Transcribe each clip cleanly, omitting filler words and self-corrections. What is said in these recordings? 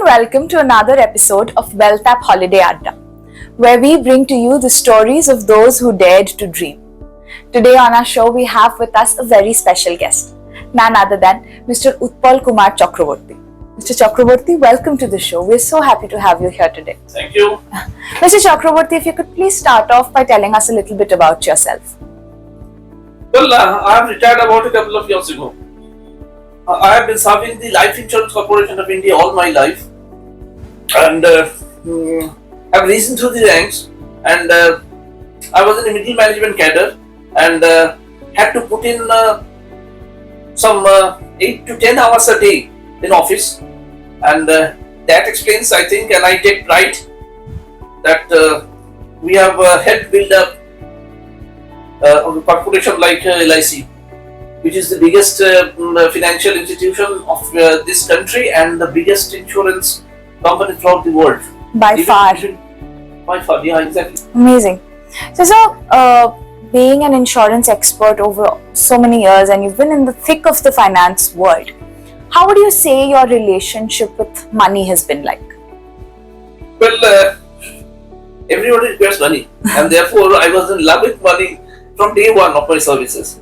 welcome to another episode of Wealthapp Holiday Adda, where we bring to you the stories of those who dared to dream. Today on our show, we have with us a very special guest, none other than Mr. Utpal Kumar Chakraverty. Mr. Chakraverty, welcome to the show. We're so happy to have you here today. Thank you. Mr. Chakraverty, if you could please start off by telling us a little bit about yourself. Well, I have retired about a couple of years ago. I have been serving the Life Insurance Corporation of India all my life, and have risen through the ranks. And I was in the middle management cadre, and had to put in some 8 to 10 hours a day in office, and that explains, I think, and I take pride that we have helped build up a corporation like LIC, which is the biggest financial institution of this country and the biggest insurance company throughout the world. By far, yeah, exactly. Amazing. So, being an insurance expert over so many years, and you've been in the thick of the finance world, how would you say your relationship with money has been like? Well, everybody requires money, and therefore I was in love with money from day one of my services.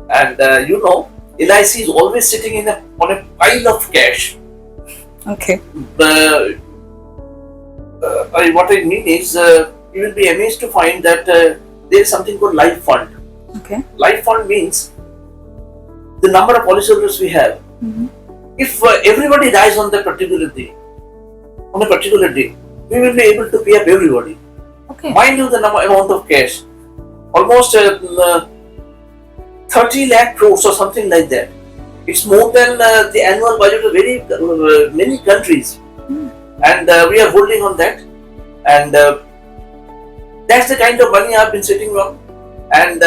And LIC is always sitting on a pile of cash. Okay. What I mean is, you will be amazed to find that there is something called life fund. Okay. Life fund means the number of policyholders we have. Mm-hmm. If everybody dies on a particular day, we will be able to pay up everybody. Okay. Mind you, the amount of cash, almost 30 lakh crores or something like that. It's more than the annual budget of very many countries. And we are holding on that, and that's the kind of money I've been sitting on. And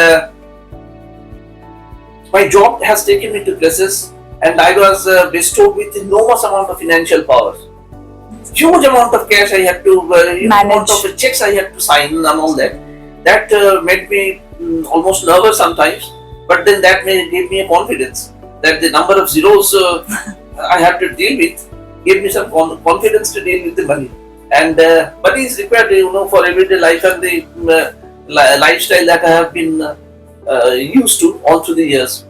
my job has taken me to places, and I was bestowed with enormous amount of financial powers. Huge amount of cash I had to amount of checks I had to sign and all that. That made me almost nervous sometimes, but then that gave me a confidence that the number of zeros I had to deal with gave me some confidence to deal with the money. And money is required, for everyday life and the lifestyle that I have been used to all through the years.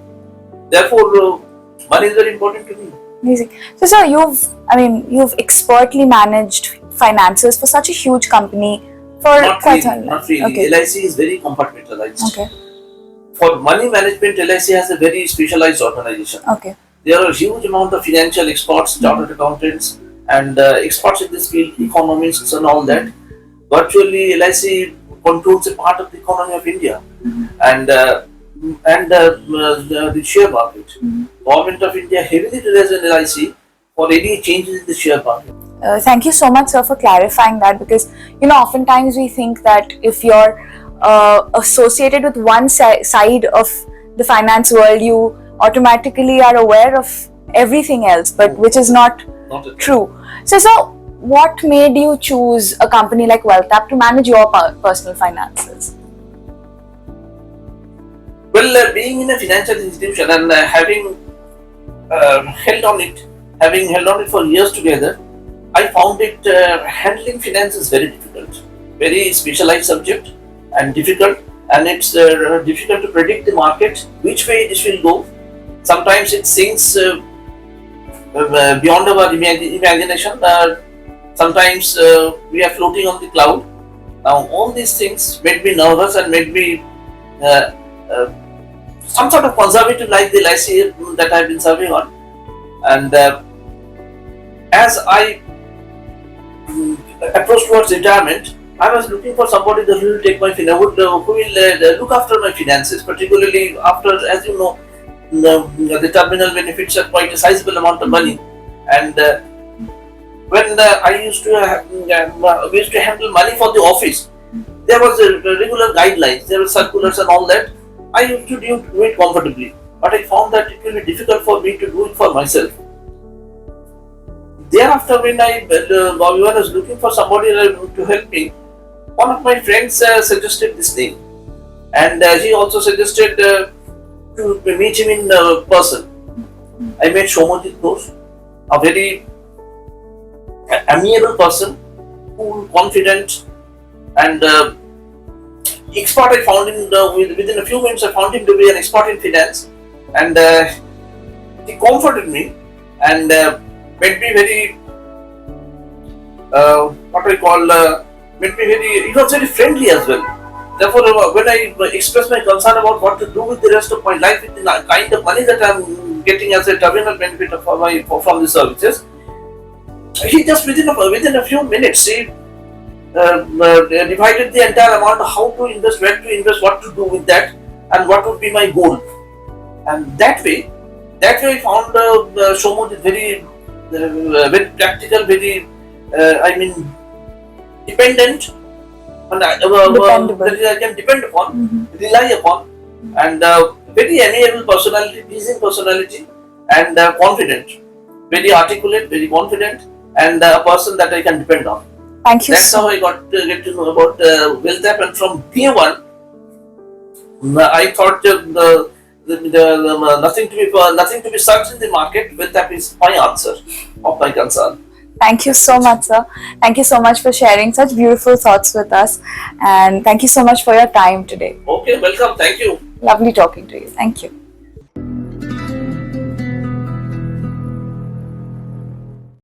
Therefore, money is very important to me. Amazing. So you've expertly managed finances for such a huge company for quite a while. Not really. Okay. LIC is very compartmentalized. Okay. For money management, LIC has a very specialized organization. Okay. There are a huge amount of financial experts, chartered accountants, and experts in this field, economists and all that. Virtually, LIC controls a part of the economy of India, and the share market. Government of India heavily relies on LIC for any changes in the share market. Thank you so much, sir, for clarifying that, because oftentimes we think that if you're associated with one side of the finance world, you automatically are aware of everything else, but which is not true. So, what made you choose a company like Wealthapp to manage your personal finances? Well, being in a financial institution and having held on it for years together, I found it handling finance is very difficult, very specialized subject and difficult, and it's difficult to predict the market, which way this will go. Sometimes it sinks beyond our imagination. Sometimes we are floating on the cloud. Now all these things made me nervous and made me some sort of conservative like the LIC that I've been serving on. And as I approached towards retirement, I was looking for somebody who will take my who will look after my finances, particularly after, as you know, the terminal benefits are quite a sizable amount of money. And when we used to handle money for the office, there was a regular guidelines, there were circulars and all that. I used to do it comfortably, but I found that it will be difficult for me to do it for myself. Thereafter, when I was looking for somebody to help me, one of my friends suggested this name, and he also suggested to meet him in person. I met Ranjini Ghosh, a very amiable person, cool, confident, and expert. I found him within a few minutes. I found him to be an expert in finance, and he comforted me and made me very what I call made me very. He was very friendly as well. Therefore, when I express my concern about what to do with the rest of my life with the kind of money that I'm getting as a terminal benefit from the services, he just within a few minutes he divided the entire amount, how to invest, where to invest, what to do with that, and what would be my goal. And that way I found Shomod is very practical, very dependent, and that I can depend upon, rely upon, and very amiable personality, pleasing personality, and confident, very articulate, very confident, and a person that I can depend on. Thank you. That's how I got to get to know about Wealthapp, and from day one, I thought nothing to be searched in the market. Wealthapp is my answer of my concern. Thank you so much, sir. Thank you so much for sharing such beautiful thoughts with us, and thank you so much for your time today. Okay, welcome. Thank you. Lovely talking to you. Thank you.